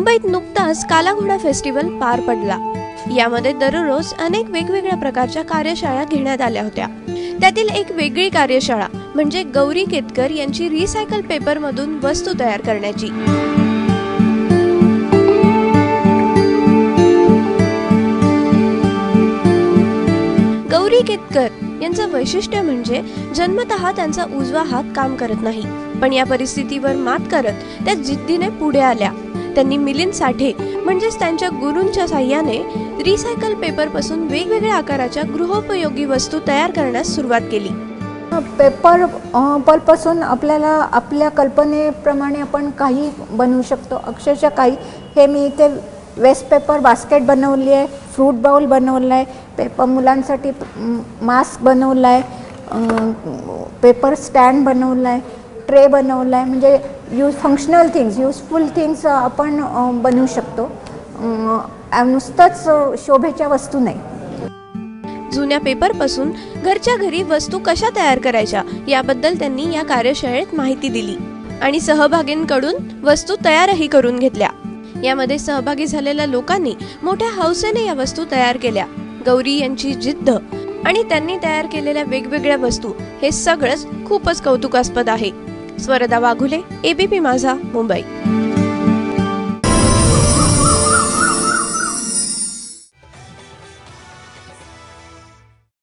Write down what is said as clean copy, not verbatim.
मुंबईत नुकताच काला घोडा फेस्टिवल पार पडला। यामध्ये दररोज अनेक वेगवेगळ्या प्रकारच्या कार्यशाळा घेण्यात आल्या होत्या। त्यातील एक वेगळी कार्यशाळा म्हणजे गौरी केतकर यांची रिसायकल पेपर मधून वस्तू तयार करण्याची। गौरी केतकर यांचं वैशिष्ट्य म्हणजे जन्मतः त्यांचा उजवा हात काम करत नाही, पण या परिस्थितीवर मात करत त्या जिद्दीने पुढे आल्या। त्यांनी मिलिंद साठे म्हणजेच त्यांच्या गुरूंच्या साहाय्याने रिसायकल पेपर पासून वेगवेगळ्या आकाराच्या गृहोपयोगी वस्तू तयार करण्यास सुरुवात केली। पेपर पल्प पासून आपल्याला आपल्या कल्पनेप्रमाणे आपण काही बनवू शकतो। अक्षरशः काही हे मी इथे वेस्ट पेपर बास्केट बनवली आहे, फ्रूट बाउल बनवला आहे, पेपर मुलांसाठी मास्क बनवला आहे, पेपर स्टँड बनवला आहे, ट्रे बनवला आहे। म्हणजे फंक्शनल थिंग्स, युजफुल थिंग्स आपण बनवू शकतो, नुसतंच शोभेच्या वस्तू नाही। जुन्या पेपर पासून घरच्या घरी वस्तू कशा तयार करायच्या याबद्दल त्यांनी या कार्यशाळेत माहिती दिली आणि सहभागींकडून वस्तू तयारही करून घेतल्या। यामध्ये सहभागी झालेल्या लोकांनी मोठ्या हौसेने या वस्तू तयार केल्या। गौरी यांची जिद्द आणि त्यांनी तयार केलेल्या वेगवेगळ्या वस्तू हे सगळंच खूपच कौतुकास्पद आहे। स्वरदा वाघुले, एबीपी माझा, मुंबई।